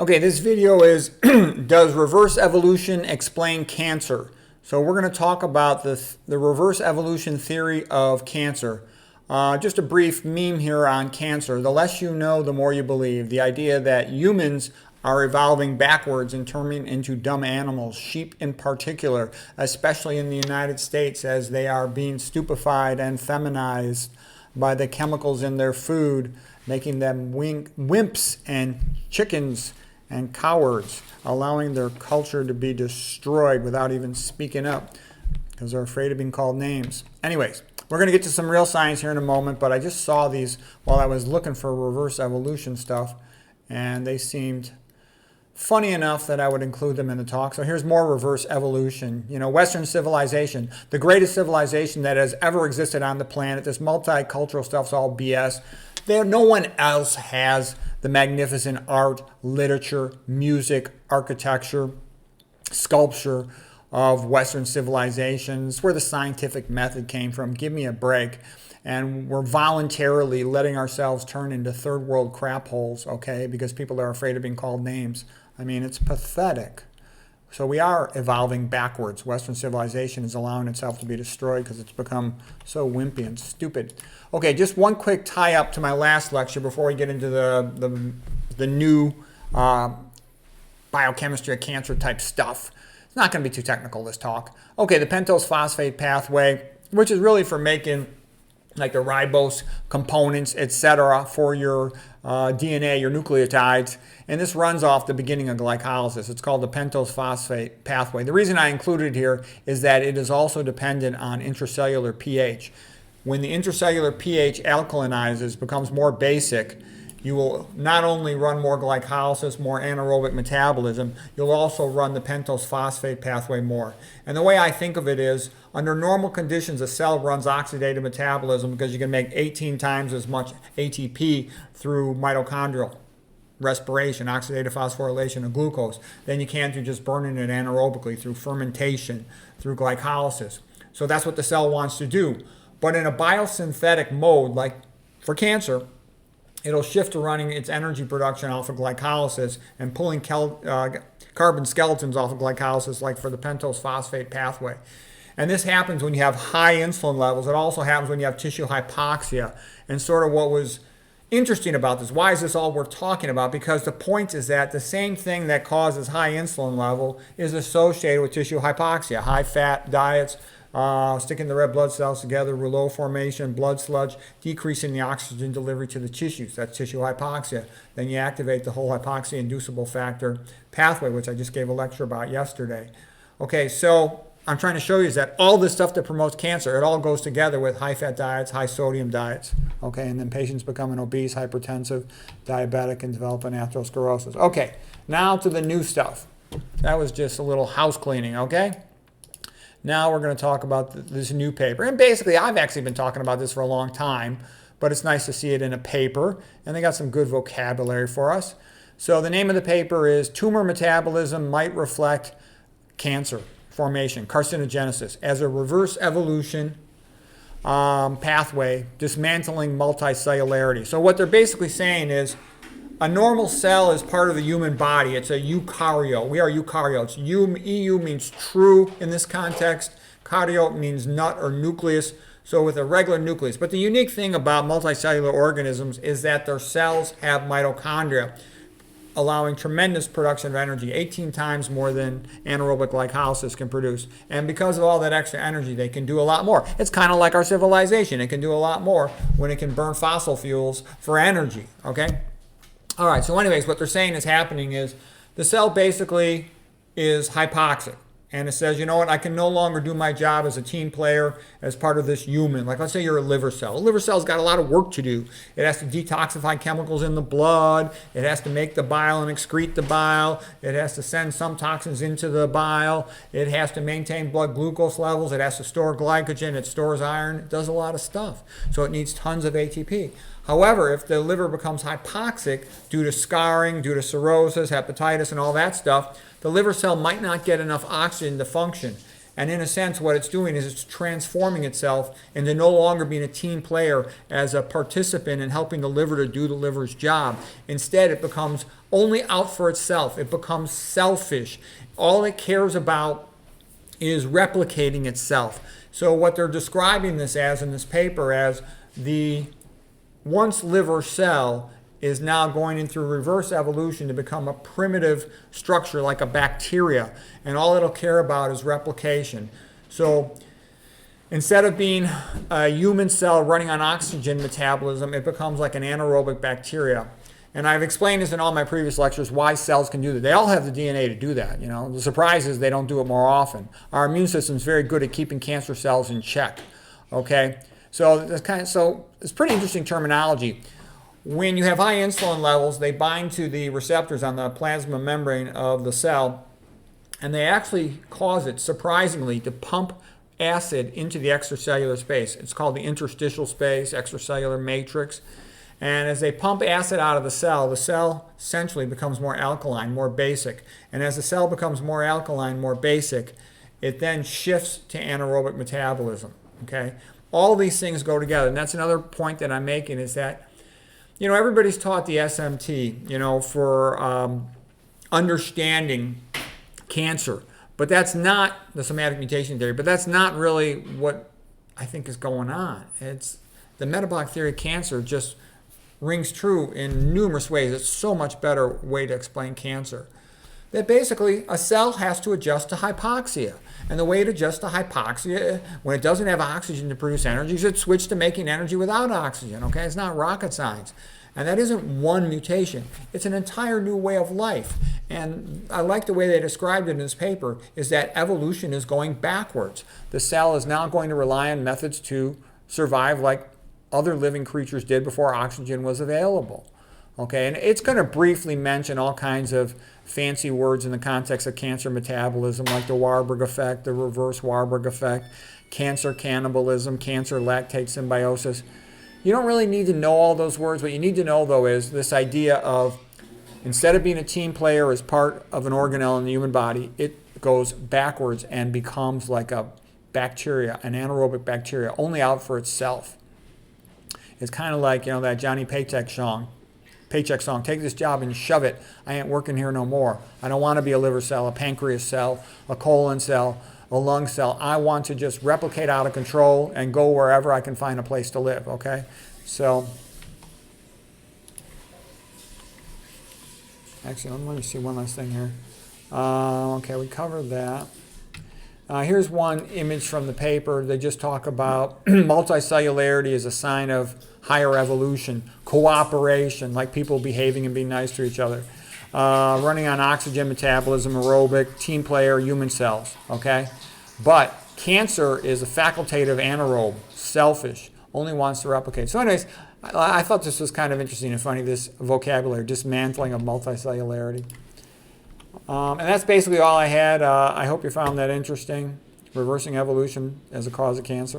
Okay, this video is does reverse evolution explain cancer? So we're going to talk about the reverse evolution theory of cancer. Just a brief meme here on cancer. The less you know, the more you believe. The idea that humans are evolving backwards and turning into dumb animals, sheep in particular, especially in the United States as they are being stupefied and feminized by the chemicals in their food, making them wimps and chickens and cowards, allowing their culture to be destroyed without even speaking up because they're afraid of being called names. Anyways, we're going to get to some real science here in a moment, but I just saw these while I was looking for reverse evolution stuff, and they seemed funny enough that I would include them in the talk. So here's more reverse evolution. You know, Western civilization, the greatest civilization that has ever existed on the planet. This multicultural stuff's all BS. No one else has the magnificent art, literature, music, architecture, sculpture of Western civilizations, where the scientific method came from. Give me a break. And we're voluntarily letting ourselves turn into third world crap holes, okay, because people are afraid of being called names. I mean, it's pathetic. So we are evolving backwards. Western civilization is allowing itself to be destroyed because it's become so wimpy and stupid. Okay, just one quick tie-up to my last lecture before we get into the new biochemistry of cancer type stuff. It's not going to be too technical, this talk. Okay, the pentose phosphate pathway, which is really for making like the ribose components, etc., for your DNA, your nucleotides. And this runs off the beginning of glycolysis. It's called the pentose phosphate pathway. The reason I included it here is that it is also dependent on intracellular pH. When the intracellular pH alkalinizes, becomes more basic, you will not only run more glycolysis, more anaerobic metabolism, you'll also run the pentose phosphate pathway more. And the way I think of it is, under normal conditions, a cell runs oxidative metabolism because you can make 18 times as much ATP through mitochondrial respiration, oxidative phosphorylation of glucose, than you can through just burning it anaerobically, through fermentation, through glycolysis. So that's what the cell wants to do. But in a biosynthetic mode, like for cancer, it'll shift to running its energy production off of glycolysis and pulling carbon skeletons off of glycolysis, like for the pentose phosphate pathway. And this happens when you have high insulin levels. It also happens when you have tissue hypoxia. And sort of what was interesting about this, why is this all worth talking about? Because the point is that the same thing that causes high insulin level is associated with tissue hypoxia. High fat diets, sticking the red blood cells together, rouleau formation, blood sludge, decreasing the oxygen delivery to the tissues. That's tissue hypoxia. Then you activate the whole hypoxia-inducible factor pathway, which I just gave a lecture about yesterday. Okay, so I'm trying to show you is that all this stuff that promotes cancer, it all goes together with high-fat diets, high-sodium diets. Okay, and then patients becoming obese, hypertensive, diabetic, and developing atherosclerosis. Okay, now to the new stuff. That was just a little house cleaning, okay? Now we're going to talk about this new paper. And basically, I've actually been talking about this for a long time, but it's nice to see it in a paper. And they got some good vocabulary for us. So the name of the paper is Tumor Metabolism Might Reflect Cancer Formation, Carcinogenesis, as a reverse evolution pathway, dismantling multicellularity. So what they're basically saying is, a normal cell is part of the human body. It's a eukaryote. We are eukaryotes. EU means true in this context. Karyote means nut or nucleus, so with a regular nucleus. But the unique thing about multicellular organisms is that their cells have mitochondria, allowing tremendous production of energy, 18 times more than anaerobic glycolysis can produce. And because of all that extra energy, they can do a lot more. It's kind of like our civilization. It can do a lot more when it can burn fossil fuels for energy, okay? All right, so anyways, what they're saying is happening is the cell basically is hypoxic. And it says, you know what, I can no longer do my job as a team player, as part of this human. Like, let's say you're a liver cell. A liver cell's got a lot of work to do. It has to detoxify chemicals in the blood. It has to make the bile and excrete the bile. It has to send some toxins into the bile. It has to maintain blood glucose levels. It has to store glycogen. It stores iron. It does a lot of stuff. So it needs tons of ATP. However, if the liver becomes hypoxic due to scarring, due to cirrhosis, hepatitis, and all that stuff, the liver cell might not get enough oxygen to function. And in a sense, what it's doing is it's transforming itself into no longer being a team player as a participant in helping the liver to do the liver's job. Instead, it becomes only out for itself. It becomes selfish. All it cares about is replicating itself. So what they're describing this as in this paper as the once liver cell is now going in through reverse evolution to become a primitive structure like a bacteria, and all it'll care about is replication. So instead of being a human cell running on oxygen metabolism, it becomes like an anaerobic bacteria. And I've explained this in all my previous lectures why cells can do that. They all have the DNA to do that. You know, the surprise is they don't do it more often. Our immune system is very good at keeping cancer cells in check. Okay, so it's pretty interesting terminology. When you have high insulin levels, they bind to the receptors on the plasma membrane of the cell, and they actually cause it, surprisingly, to pump acid into the extracellular space. It's called the interstitial space, extracellular matrix. And as they pump acid out of the cell essentially becomes more alkaline, more basic. And as the cell becomes more alkaline, more basic, it then shifts to anaerobic metabolism. Okay? All these things go together. And that's another point that I'm making is that, you know, everybody's taught the SMT, you know, for understanding cancer. But that's not the somatic mutation theory, but that's not really what I think is going on. It's the metabolic theory of cancer just rings true in numerous ways. It's so much better way to explain cancer. That basically a cell has to adjust to hypoxia. And the way it adjusts to hypoxia, when it doesn't have oxygen to produce energy, is it switches to making energy without oxygen. Okay, it's not rocket science. And that isn't one mutation. It's an entire new way of life. And I like the way they described it in this paper, is that evolution is going backwards. The cell is now going to rely on methods to survive like other living creatures did before oxygen was available. Okay, and it's going to briefly mention all kinds of fancy words in the context of cancer metabolism, like the Warburg effect, the reverse Warburg effect, cancer cannibalism, cancer lactate symbiosis. You don't really need to know all those words. What you need to know, though, is this idea of instead of being a team player as part of an organelle in the human body, it goes backwards and becomes like a bacteria, an anaerobic bacteria, only out for itself. It's kind of like, you know, that Johnny Paycheck song, take this job and shove it. I ain't working here no more. I don't want to be a liver cell, a pancreas cell, a colon cell, a lung cell. I want to just replicate out of control and go wherever I can find a place to live, okay? So, actually, let me see one last thing here. Okay, we covered that. Here's one image from the paper. They just talk about multicellularity as a sign of higher evolution, cooperation, like people behaving and being nice to each other, running on oxygen metabolism, aerobic, team player, human cells, okay? But cancer is a facultative anaerobe, selfish, only wants to replicate. So anyways, I thought this was kind of interesting and funny, this vocabulary, dismantling of multicellularity. And that's basically all I had. I hope you found that interesting, reversing evolution as a cause of cancer.